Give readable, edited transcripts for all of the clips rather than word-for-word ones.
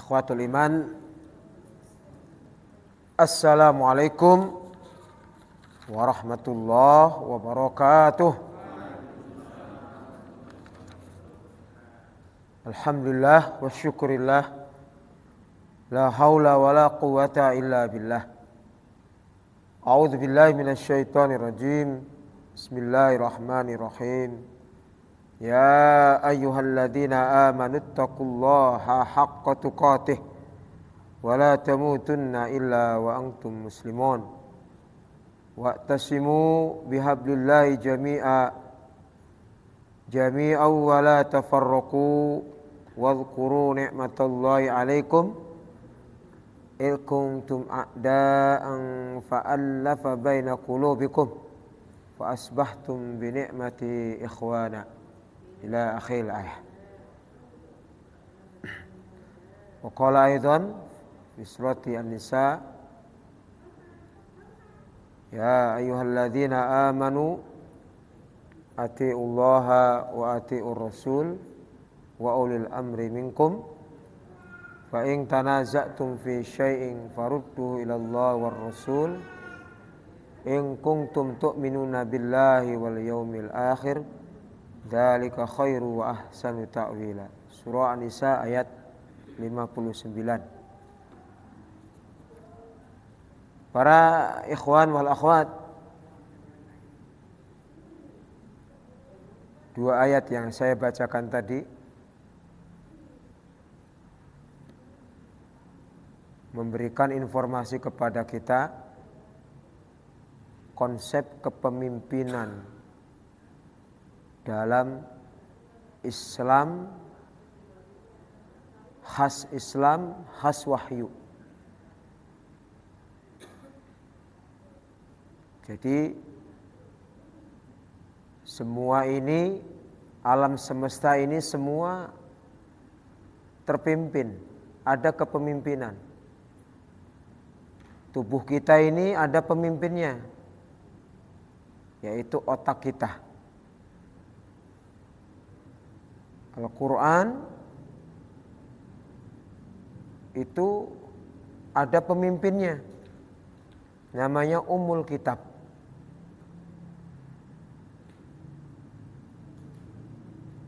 Ikhwatul iman, Assalamualaikum warahmatullahi wabarakatuh. Alhamdulillah wa syukurillah, la haula wa la quwata illa billah. A'udzu billahi minasyaitonir rajim. Bismillahirrahmanirrahim. Ya ayyuhalladzina amanu taqullaha haqqa tuqatih wa la tamutunna illa wa antum muslimun. Wa'tasimu bihablillahi jami'an wa la tafarraqu wadhkuru ni'matallahi 'alaikum id kuntum a'da'an fa'alafa baina qulubikum fa asbahtum bi ni'mati ikhwana ila akhir ayat. Wa qala aidan fi surati An-Nisa, ya ayyuhalladzina amanu atiullaha wa atiur rasul wa ulil amri minkum fa in tanaza'tum fi syai'in farudduhu ila Allah war rasul in kuntum tu'minuna billahi wal yaumil akhir dzalika khairu wa ahsanu ta'wila. Surah An-Nisa ayat 59. Para ikhwan wal akhwat, dua ayat yang saya bacakan tadi memberikan informasi kepada kita konsep kepemimpinan dalam Islam, khas wahyu. Jadi semua ini, alam semesta ini semua terpimpin, ada kepemimpinan. Tubuh kita ini ada pemimpinnya, yaitu otak kita. Al-Quran itu ada pemimpinnya, namanya Ummul Kitab.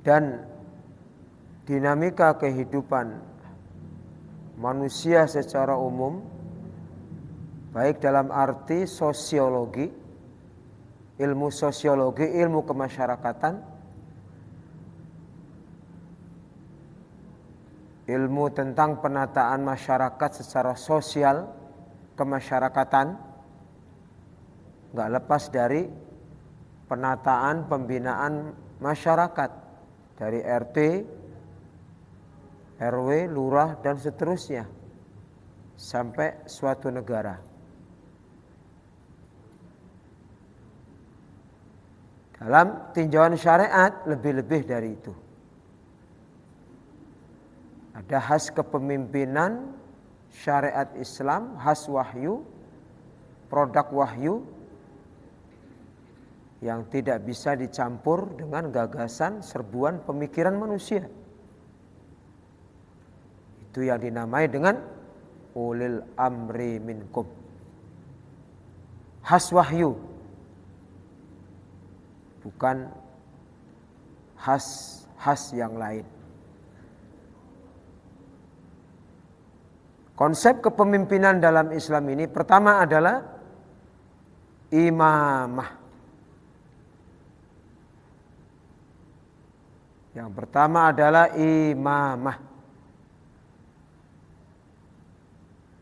Dan dinamika kehidupan manusia secara umum, baik dalam arti sosiologi, ilmu sosiologi, ilmu kemasyarakatan, ilmu tentang penataan masyarakat secara sosial, kemasyarakatan, nggak lepas dari penataan pembinaan masyarakat dari RT, RW, lurah dan seterusnya sampai suatu negara. Dalam tinjauan syariat lebih-lebih dari itu. Ada khas kepemimpinan syariat Islam, khas wahyu, produk wahyu yang tidak bisa dicampur dengan gagasan serbuan pemikiran manusia. Itu yang dinamai dengan ulil amri minkum. Khas wahyu, bukan khas yang lain. Konsep kepemimpinan dalam Islam ini pertama adalah imamah. Yang pertama adalah imamah,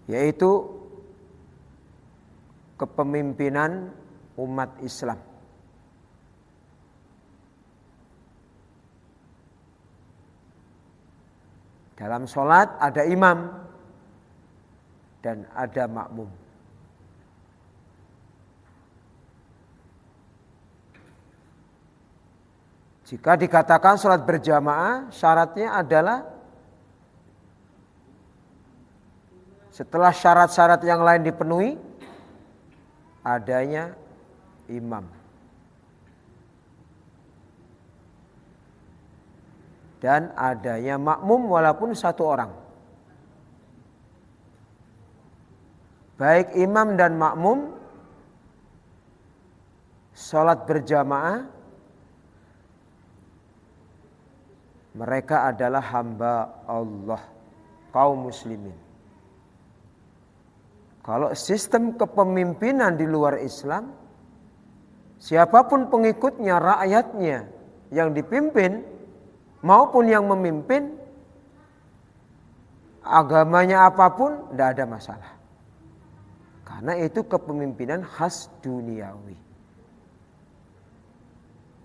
yaitu kepemimpinan umat Islam. Dalam sholat ada imam dan ada makmum. Jika dikatakan sholat berjamaah, syaratnya adalah setelah syarat-syarat yang lain dipenuhi, adanya imam. dan adanya makmum walaupun satu orang. baik imam dan makmum salat berjamaah, mereka adalah hamba Allah, kaum muslimin. Kalau sistem kepemimpinan di luar Islam, siapapun pengikutnya, rakyatnya yang dipimpin maupun yang memimpin, agamanya apapun, tidak ada masalah. Karena itu kepemimpinan khas duniawi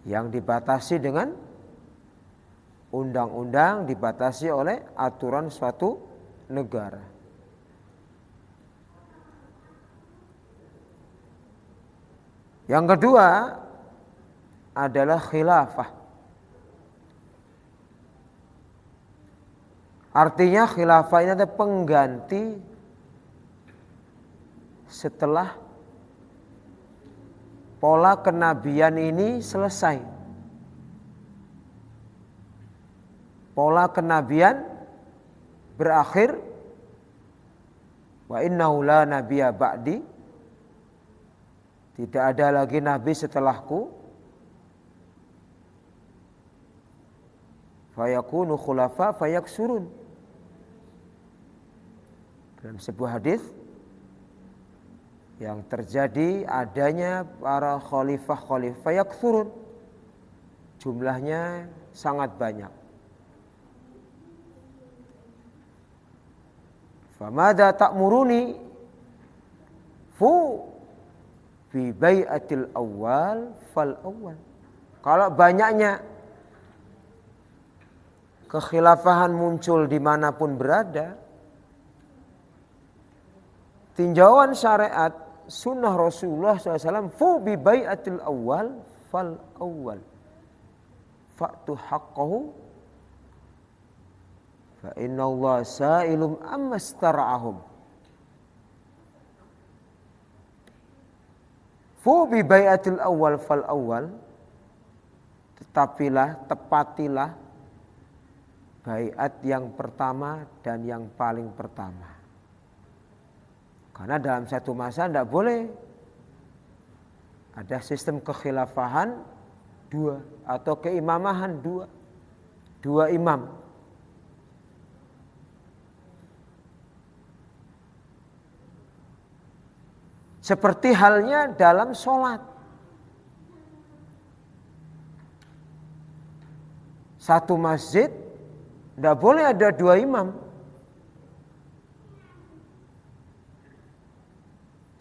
yang dibatasi dengan undang-undang, dibatasi oleh aturan suatu negara. Yang kedua adalah khilafah. Artinya khilafah ini adalah pengganti setelah pola kenabian ini selesai. Pola kenabian berakhir. Wa innahu la nabiyya ba'di. Tidak ada lagi nabi setelahku. Fayakunu khulafa fayaksurun. Dalam sebuah hadis yang terjadi adanya para khalifah yaksurun, jumlahnya sangat banyak. Famada ta'muruni fu fi bai'atil awal fal awal. Kalau banyaknya kekhilafahan muncul dimanapun berada, tinjauan syariat sunnah Rasulullah SAW, fu bi bai'atil awal fal awal fa'tu haqqahu fa inna Allah sa'ilum amma stara'ahum. Fu bi bai'atil awal fal awal, tepatilah baiat yang pertama dan yang paling pertama. Karena dalam satu masa tidak boleh ada sistem kekhilafahan dua atau keimamahan dua imam. Seperti halnya dalam sholat. Satu masjid tidak boleh ada dua imam.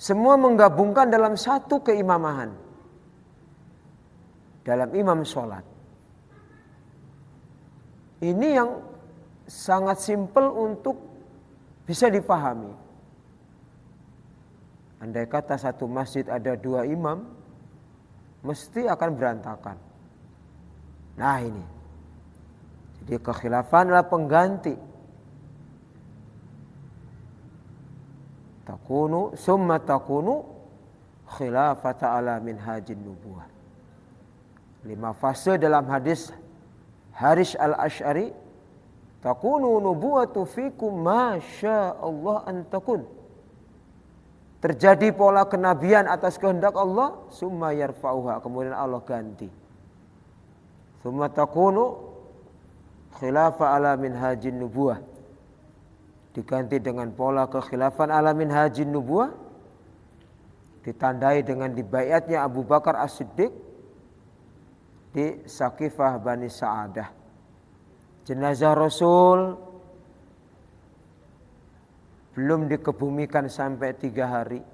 Semua menggabungkan dalam satu keimamahan. Dalam imam sholat. Ini yang sangat simpel untuk bisa dipahami. Andai kata satu masjid ada dua imam, mesti akan berantakan. Nah ini. Jadi kekhilafan adalah pengganti. Summa takunu khilafata ala minhajin nubuwah. 5 fase dalam hadis Haris al-Ash'ari. Takunu nubuwatu fikum ma sya'allah an takun. Terjadi pola kenabian atas kehendak Allah, summa yarfa'uha, kemudian Allah ganti. Summa takunu khilafah ala minhajin nubuwah. Diganti dengan pola kekhilafan ala minhajin nubuwah. Ditandai dengan dibaiatnya Abu Bakar As-Siddiq di Saqifah Bani Sa'adah. Jenazah Rasul belum dikebumikan sampai 3 hari.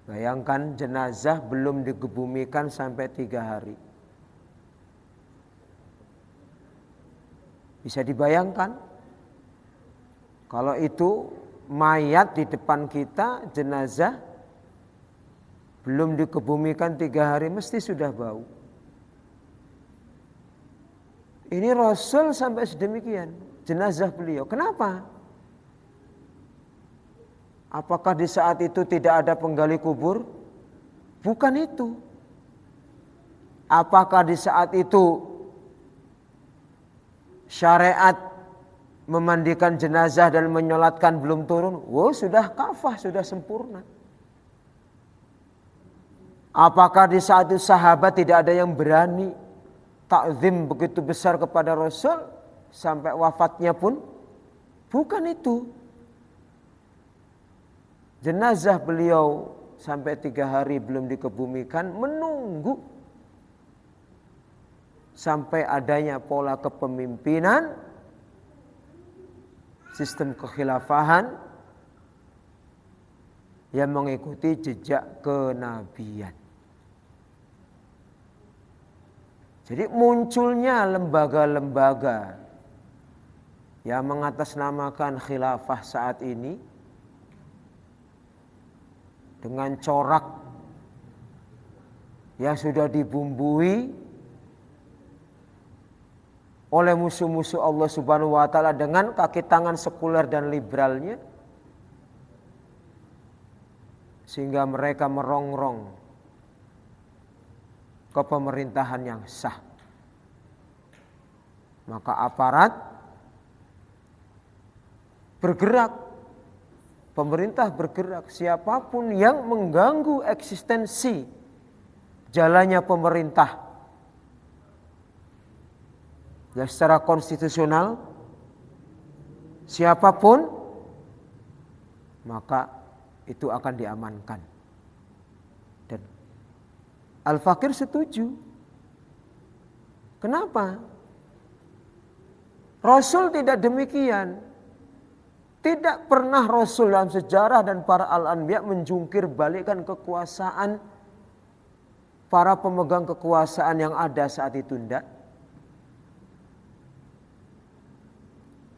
Bayangkan jenazah belum dikebumikan sampai 3 hari. Bisa dibayangkan? Kalau itu mayat di depan kita, jenazah belum dikebumikan 3 hari, mesti sudah bau. Ini Rasul sampai sedemikian, jenazah beliau. Kenapa? Apakah di saat itu tidak ada penggali kubur? Bukan itu. Apakah di saat itu syariat memandikan jenazah dan menyolatkan belum turun, sudah kafah, sudah sempurna. Apakah di saat itu sahabat tidak ada yang berani takzim begitu besar kepada Rasul sampai wafatnya pun? Bukan itu. Jenazah beliau sampai 3 hari belum dikebumikan, menunggu sampai adanya pola kepemimpinan, sistem kekhilafahan yang mengikuti jejak kenabian. Jadi munculnya lembaga-lembaga yang mengatasnamakan khilafah saat ini dengan corak yang sudah dibumbui oleh musuh-musuh Allah Subhanahu wa taala dengan kaki tangan sekuler dan liberalnya, sehingga mereka merongrong ke pemerintahan yang sah. Maka aparat bergerak, pemerintah bergerak, siapapun yang mengganggu eksistensi jalannya pemerintah ya secara konstitusional, siapapun, maka itu akan diamankan. Dan Al-Fakir setuju. Kenapa? Rasul tidak demikian. Tidak pernah Rasul dalam sejarah dan para al-anbiya menjungkir balikkan kekuasaan para pemegang kekuasaan yang ada saat itu, tidak.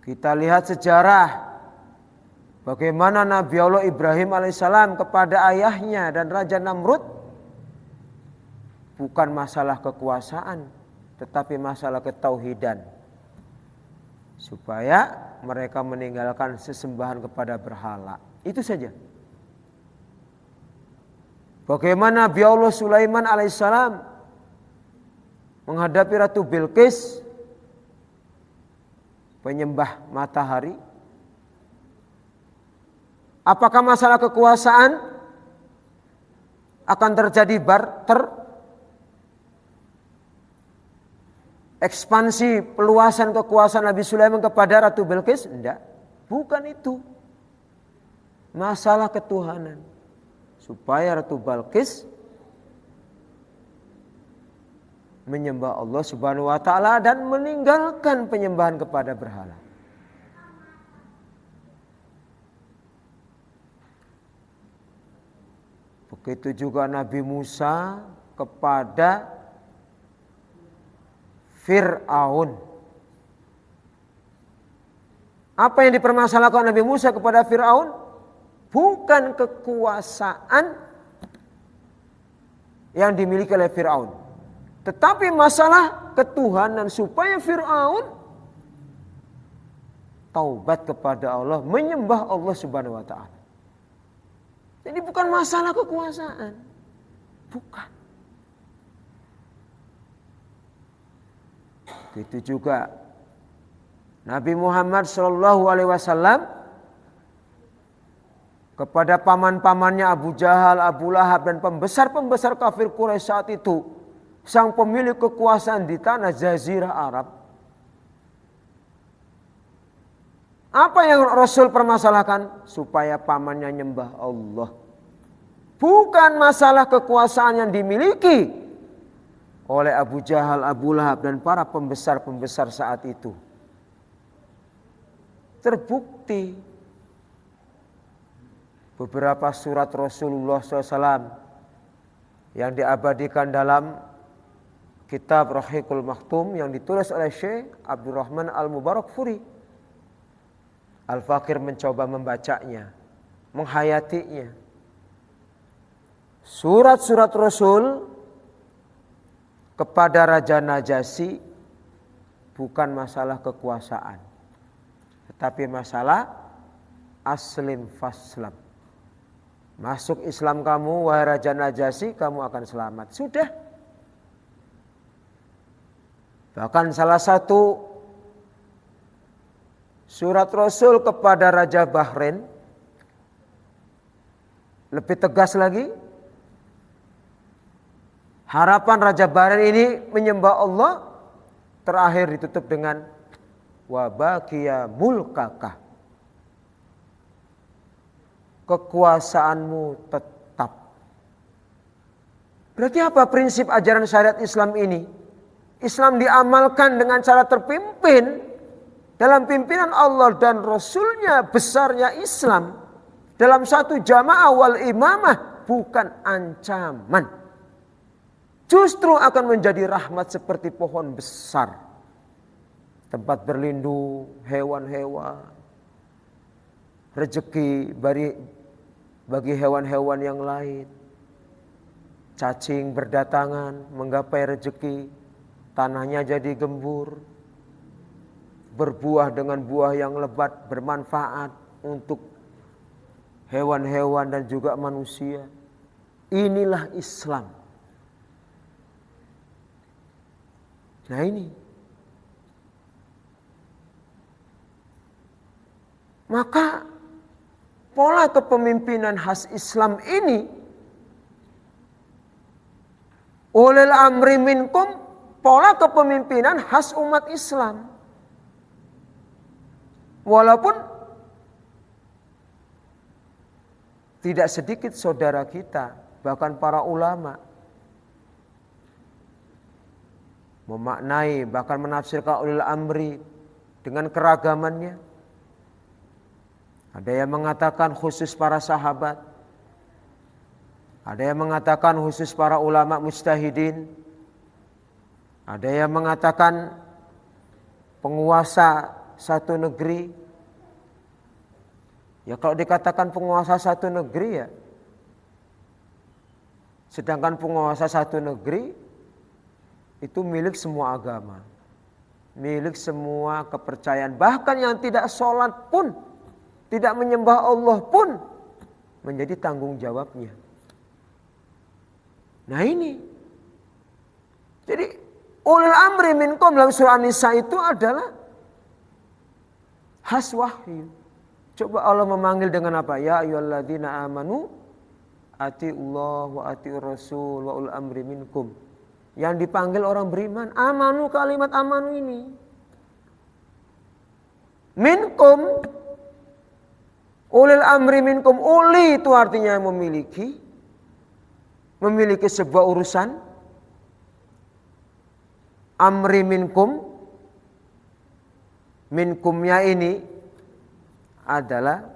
Kita lihat sejarah bagaimana Nabi Allah Ibrahim alaihissalam kepada ayahnya dan Raja Namrud, bukan masalah kekuasaan, tetapi masalah ketauhidan, supaya mereka meninggalkan sesembahan kepada berhala. Itu saja. Bagaimana Nabi Allah Sulaiman alaihissalam menghadapi Ratu Bilqis, penyembah matahari. Apakah masalah kekuasaan akan terjadi barter, ekspansi peluasan kekuasaan Nabi Sulaiman kepada Ratu Bilqis? Tidak, bukan itu. Masalah ketuhanan, supaya Ratu Bilqis menyembah Allah Subhanahu wa taala dan meninggalkan penyembahan kepada berhala. Begitu juga Nabi Musa kepada Fir'aun. Apa yang dipermasalahkan Nabi Musa kepada Fir'aun? Bukan kekuasaan yang dimiliki oleh Fir'aun, tetapi masalah ketuhanan, supaya Fir'aun taubat kepada Allah, menyembah Allah Subhanahu wa taala. Jadi bukan masalah kekuasaan. Bukan. Begitu juga Nabi Muhammad SAW kepada paman-pamannya Abu Jahal, Abu Lahab dan pembesar-pembesar kafir Quraisy saat itu, sang pemilik kekuasaan di tanah Jazirah Arab. Apa yang Rasul permasalahkan? Supaya pamannya nyembah Allah. Bukan masalah kekuasaan yang dimiliki oleh Abu Jahal, Abu Lahab dan para pembesar-pembesar saat itu. Terbukti beberapa surat Rasulullah SAW yang diabadikan dalam kitab Rahiqul Maktum yang ditulis oleh Syekh Abdurrahman Al-Mubarakfuri. Al-Fakir mencoba membacanya, menghayatinya. Surat-surat Rasul kepada Raja Najasyi bukan masalah kekuasaan, tetapi masalah aslim faslam. Masuk Islam kamu, wahai Raja Najasyi, kamu akan selamat. Sudah. Bahkan salah satu Surat Rasul kepada Raja Bahrain lebih tegas lagi. Harapan Raja Bahrain ini menyembah Allah terakhir ditutup dengan wa baqiya mulkaka. Kekuasaanmu tetap. Berarti apa prinsip ajaran syariat Islam ini? Islam diamalkan dengan cara terpimpin dalam pimpinan Allah dan Rasulnya, besarnya Islam dalam satu jamaah wal imamah, bukan ancaman. Justru akan menjadi rahmat seperti pohon besar, tempat berlindung hewan-hewan, rezeki bagi hewan-hewan yang lain. Cacing berdatangan menggapai rezeki, tanahnya jadi gembur, berbuah dengan buah yang lebat, bermanfaat untuk hewan-hewan dan juga manusia. Inilah Islam. Nah ini. Maka pola kepemimpinan khas Islam ini ulil amri minkum, pola kepemimpinan khas umat Islam. Walaupun tidak sedikit saudara kita, bahkan para ulama memaknai, bahkan menafsirkan ulil amri dengan keragamannya. Ada yang mengatakan khusus para sahabat, ada yang mengatakan khusus para ulama mujtahidin, ada yang mengatakan penguasa satu negeri. Ya kalau dikatakan penguasa satu negeri ya, sedangkan penguasa satu negeri itu milik semua agama, milik semua kepercayaan, bahkan yang tidak sholat pun, tidak menyembah Allah pun menjadi tanggung jawabnya. Nah ini, jadi ulil amri minkum dalam surah An-Nisa itu adalah khas wahyu. Coba Allah memanggil dengan apa? Ya ayyuhalladzina amanu atiullah wa atiur rasul wa ulil amri minkum. Yang dipanggil orang beriman, amanu, kalimat amanu ini. Minkum, ulil amri minkum, uli itu artinya memiliki sebuah urusan. Amri minkum, minkumnya ini adalah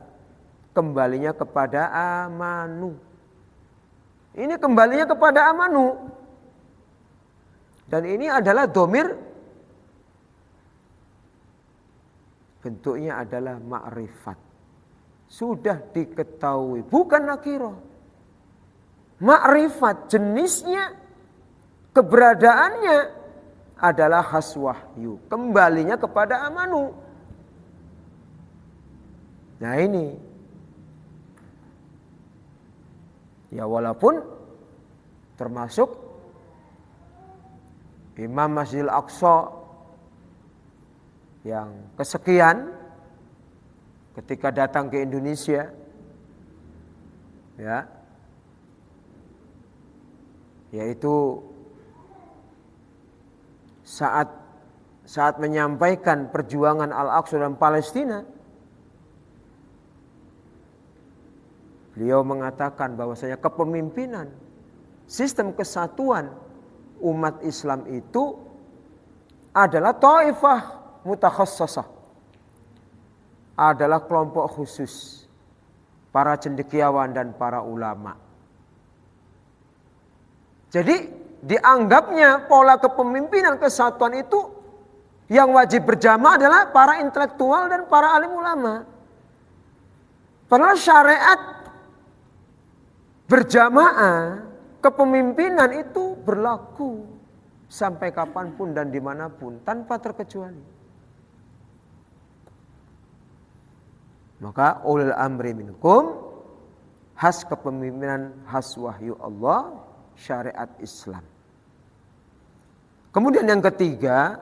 kembalinya kepada amanu. Ini kembalinya kepada amanu. Dan ini adalah domir, bentuknya adalah ma'rifat. Sudah diketahui, bukan nakirah. Ma'rifat, jenisnya, keberadaannya adalah khas wahyu. Kembalinya kepada amanu. Nah ini. Ya walaupun termasuk Imam Masjidil Aqsa yang kesekian ketika datang ke Indonesia, ya, yaitu saat menyampaikan perjuangan Al-Aqsa dan Palestina, beliau mengatakan bahwasanya kepemimpinan sistem kesatuan umat Islam itu adalah taifah mutakhassasah, adalah kelompok khusus para cendekiawan dan para ulama. Jadi dianggapnya pola kepemimpinan kesatuan itu yang wajib berjamaah adalah para intelektual dan para alim ulama. Padahal syariat berjamaah kepemimpinan itu berlaku sampai kapanpun dan dimanapun tanpa terkecuali. Maka ulil amri minkum, khas kepemimpinan, khas wahyu Allah, syariat Islam. Kemudian yang ketiga,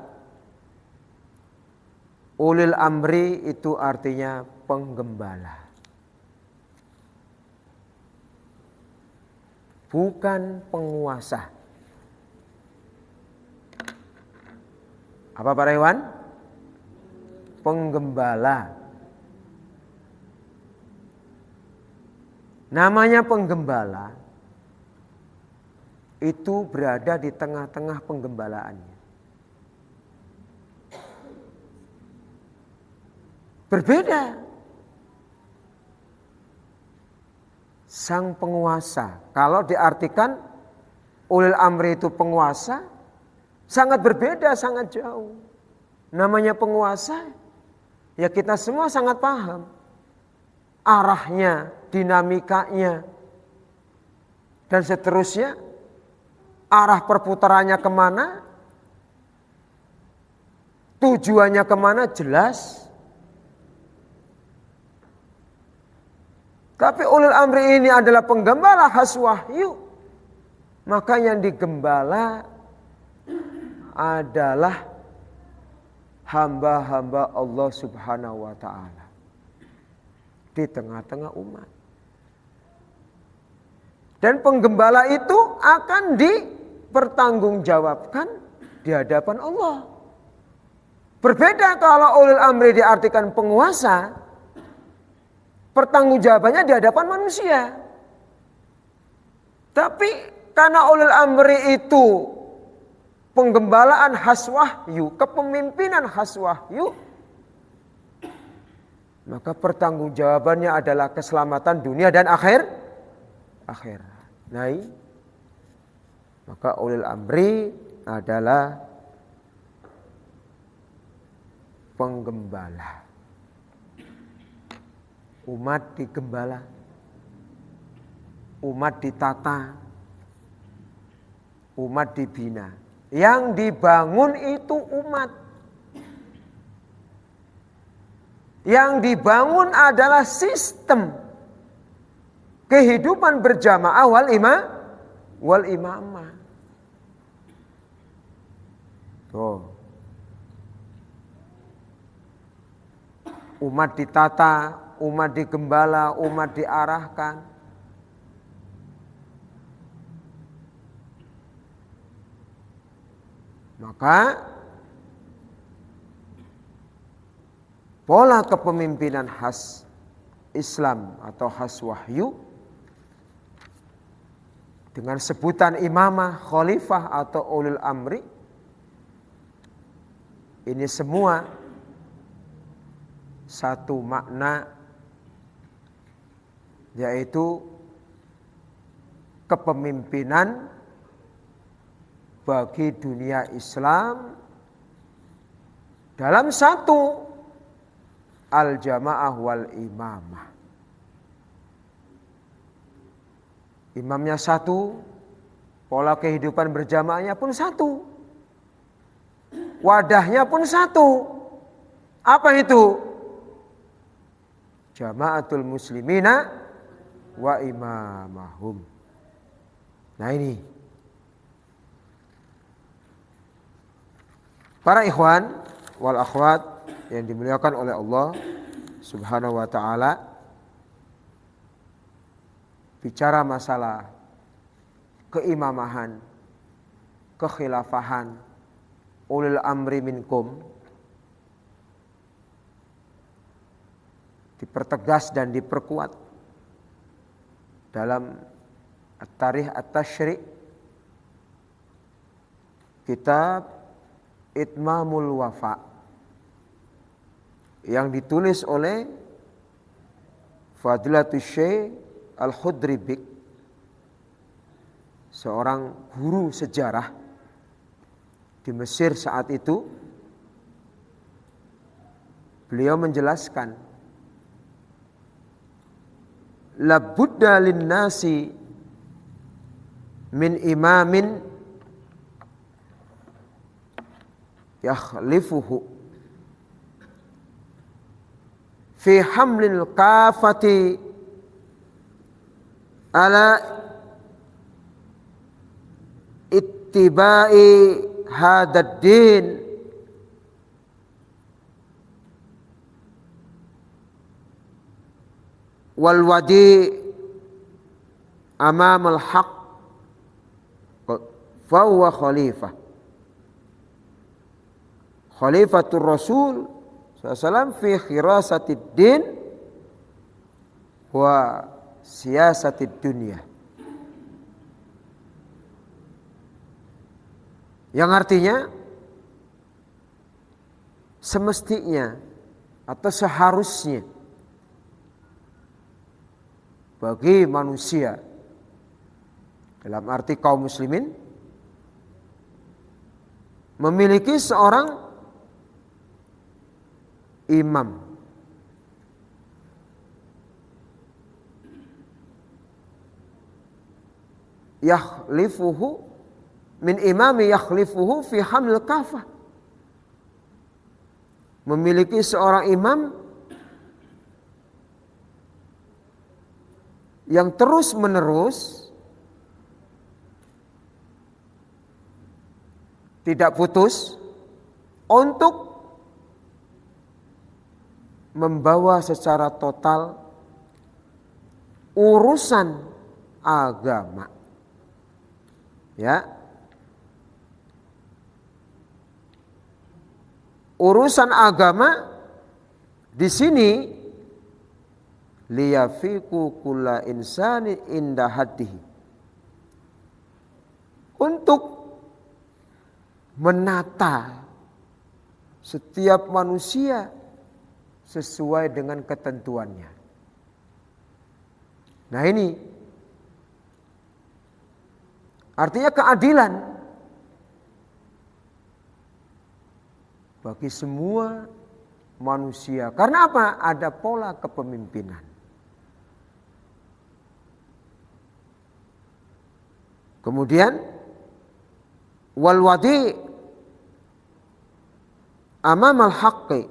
Ulil amri itu artinya penggembala. Bukan penguasa. Apa para hewan? Penggembala. Namanya penggembala itu berada di tengah-tengah penggembalaannya. Berbeda. Sang penguasa, kalau diartikan ulil amri itu penguasa, sangat berbeda, sangat jauh. Namanya penguasa, ya kita semua sangat paham. Arahnya, dinamikanya, dan seterusnya. Arah perputarannya kemana, tujuannya kemana jelas. Tapi ulil amri ini adalah penggembala khas wahyu. Maka yang digembala adalah hamba-hamba Allah Subhanahu wa ta'ala di tengah-tengah umat. Dan penggembala itu akan dipertanggungjawabkan di hadapan Allah. Berbeda kalau ulil amri diartikan penguasa, pertanggungjawabannya di hadapan manusia. Tapi karena ulil amri itu penggembalaan khas wahyu, kepemimpinan khas wahyu, maka pertanggungjawabannya adalah keselamatan dunia dan akhirat. Maka ulil amri adalah penggembala. Umat digembala, umat ditata, umat dibina. Yang dibangun itu umat. Yang dibangun adalah sistem kehidupan berjamaah wal imamah. Tuh. Umat ditata, umat digembala, umat diarahkan. Maka pola kepemimpinan khas Islam atau khas wahyu dengan sebutan imamah, khalifah atau ulul amri, ini semua satu makna, yaitu kepemimpinan bagi dunia Islam dalam satu al-jamaah wal imamah. Imamnya satu, pola kehidupan berjamaahnya pun satu, wadahnya pun satu. Apa itu? Jamaatul muslimina wa imamahum. Nah ini, para ikhwan wal akhwat yang dimuliakan oleh Allah Subhanahu wa ta'ala, bicara masalah keimamahan, kekhilafahan, ulil amri minkum, dipertegas dan diperkuat dalam At-Tarikh At-Tasyri' kitab Itmamul Wafa yang ditulis oleh Fadilatul Syekh Al-Khudribik, seorang guru sejarah di Mesir saat itu. Beliau menjelaskan, la budda linnasi min imamin yakhlifuhu fi hamlil kafati ala ittiba'i hadad din wal wadi amamal haq fa huwa khalifah. Khalifatur Rasul sallallahu fi khirasatid din wa siyasatid dunya. Yang artinya semestinya atau seharusnya bagi manusia dalam arti kaum muslimin memiliki seorang imam yakhlifuhu min imami yakhlifuhu fi hamil kafah, memiliki seorang imam yang terus menerus tidak putus untuk membawa secara total urusan agama. Ya. Urusan agama di sini liyafiqu kulla insani inda haddihi, untuk menata setiap manusia sesuai dengan ketentuannya. Nah ini artinya keadilan bagi semua manusia. Karena apa? Ada pola kepemimpinan. Kemudian wal wadi amamal haqqi.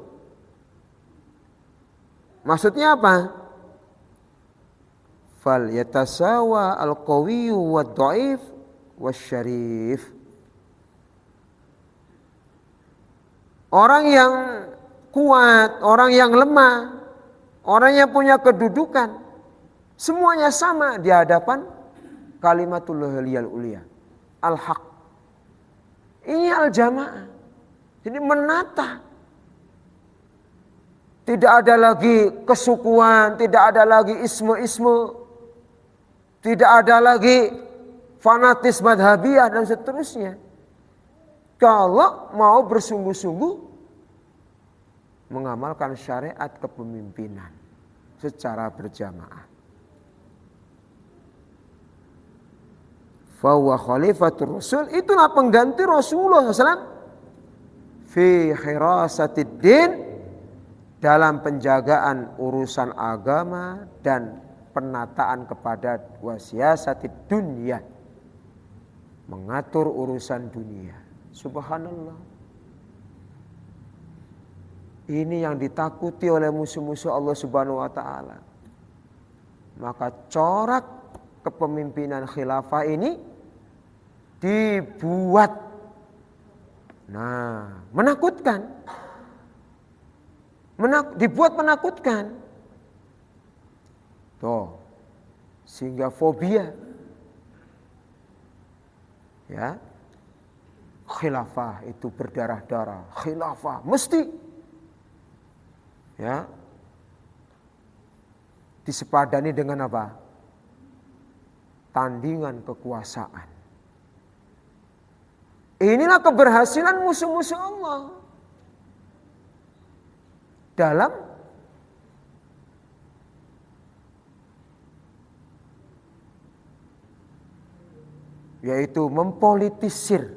Maksudnya apa? Fal yatasawa al-qawiyyu wad-dha'if wasyarif. Orang yang kuat, orang yang lemah, orang yang punya kedudukan, semuanya sama di hadapan kalimatullahil ulia, al-haq. Ini al-jamaah. Jadi menata. Tidak ada lagi kesukuan, tidak ada lagi isme-isme, tidak ada lagi fanatis madhabiyah dan seterusnya. Kalau mau bersungguh-sungguh mengamalkan syariat kepemimpinan secara berjamaah. Fahuwa khalifatur Rasul, itulah pengganti Rasulullah SAW fi khirasatid din, dalam penjagaan urusan agama dan penataan kepada wasiasatid dunya, mengatur urusan dunia. Subhanallah. Ini yang ditakuti oleh musuh-musuh Allah Subhanahu wa taala. Maka corak kepemimpinan khilafah ini dibuat menakutkan. Dibuat menakutkan. Tuh. Sehingga fobia. Ya. Khilafah itu berdarah-darah. Khilafah mesti ya disepadani dengan apa? Tandingan kekuasaan. Inilah keberhasilan musuh-musuh Allah dalam yaitu mempolitisir,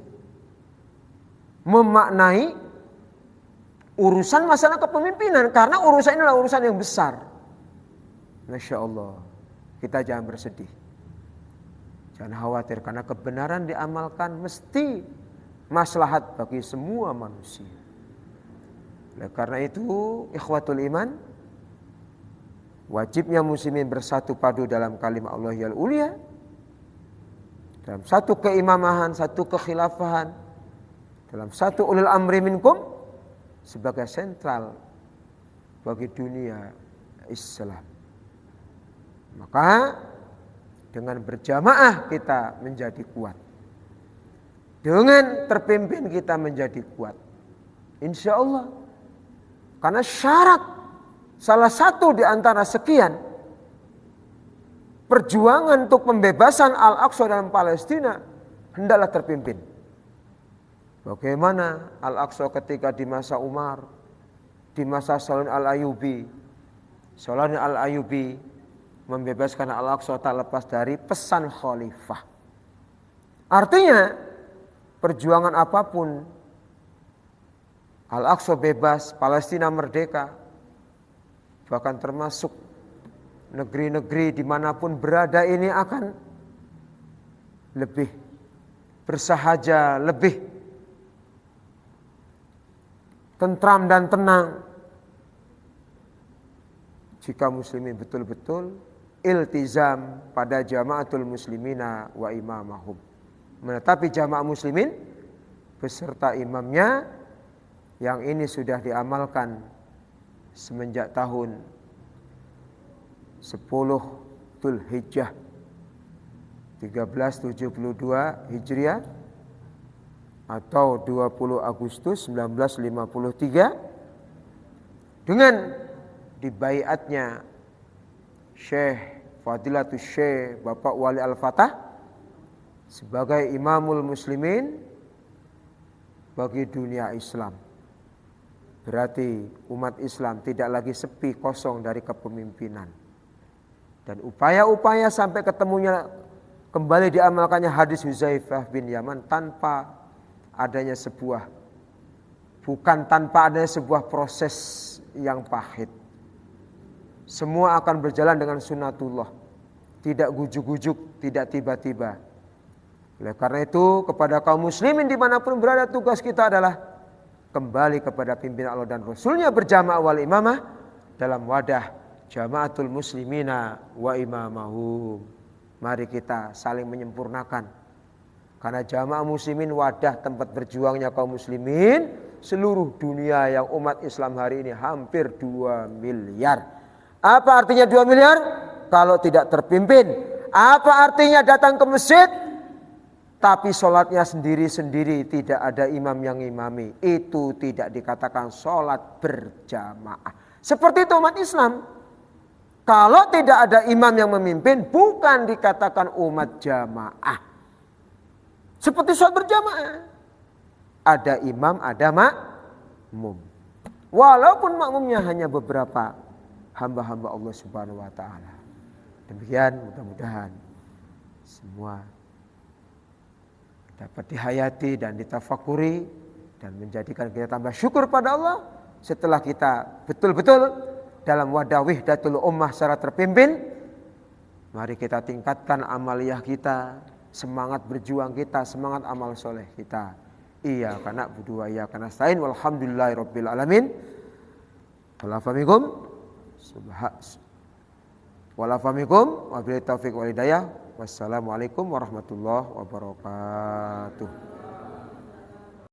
memaknai urusan masalah kepemimpinan, karena urusan ini adalah urusan yang besar. Masya Allah, kita jangan bersedih, jangan khawatir, karena kebenaran diamalkan mesti maslahat bagi semua manusia. Nah, karena itu ikhwatul iman, wajibnya muslimin bersatu padu dalam kalimat Allahil ulia, dalam satu keimamahan, satu kekhilafahan, dalam satu ulil amri minkum, sebagai sentral bagi dunia Islam. Maka dengan berjamaah kita menjadi kuat. Dengan terpimpin kita menjadi kuat. Insya Allah. Karena syarat salah satu di antara sekian perjuangan untuk pembebasan Al-Aqsa dalam Palestina hendaklah terpimpin. Bagaimana Al-Aqsa ketika di masa Umar, di masa Salahuddin Al-Ayyubi. Salahuddin Al-Ayyubi membebaskan Al-Aqsa tak lepas dari pesan khalifah. Artinya perjuangan apapun, Al-Aqsa bebas, Palestina merdeka, bahkan termasuk negeri-negeri dimanapun berada ini akan lebih bersahaja, lebih tentram dan tenang jika muslimin betul-betul iltizam pada jamaatul muslimina wa imamahum, menetapi jamaah muslimin beserta imamnya yang ini sudah diamalkan semenjak tahun 10 Dzulhijjah 1372 Hijriah atau 20 Agustus 1953 dengan dibaiatnya Syekh Fadilatul Syekh Bapak Wali Al-Fatah sebagai imamul muslimin bagi dunia Islam. Berarti umat Islam tidak lagi sepi kosong dari kepemimpinan. Dan upaya-upaya sampai ketemunya kembali diamalkannya hadis Huzaifah bin Yaman tanpa adanya tanpa adanya sebuah proses yang pahit. Semua akan berjalan dengan sunnatullah. Tidak gujuk-gujuk, tidak tiba-tiba. Oleh karena itu kepada kaum muslimin dimanapun berada, tugas kita adalah kembali kepada pimpinan Allah dan Rasulnya berjamaah wal imamah dalam wadah jamaatul muslimina wa imamahum. Mari kita saling menyempurnakan. Karena jamaah muslimin wadah tempat berjuangnya kaum muslimin seluruh dunia yang umat Islam hari ini hampir 2 miliar. Apa artinya 2 miliar? Kalau tidak terpimpin. Apa artinya datang ke masjid tapi sholatnya sendiri-sendiri, tidak ada imam yang imami? Itu tidak dikatakan sholat berjamaah. Seperti itu umat Islam. Kalau tidak ada imam yang memimpin, bukan dikatakan umat jamaah. Seperti sholat berjamaah. Ada imam, ada makmum. Walaupun makmumnya hanya beberapa hamba-hamba Allah Subhanahu wa ta'ala. Demikian mudah-mudahan semua dapat dihayati dan ditafakuri dan menjadikan kita tambah syukur pada Allah setelah kita betul-betul dalam wadah wihdatul ummah secara terpimpin. Mari kita tingkatkan amaliyah kita, semangat berjuang kita, semangat amal soleh kita. Iyyaka na'budu wa iyyaka nasta'in walhamdulillahirabbil alamin. Wabillahi taufiq wal hidayah. Wassalamualaikum warahmatullahi wabarakatuh.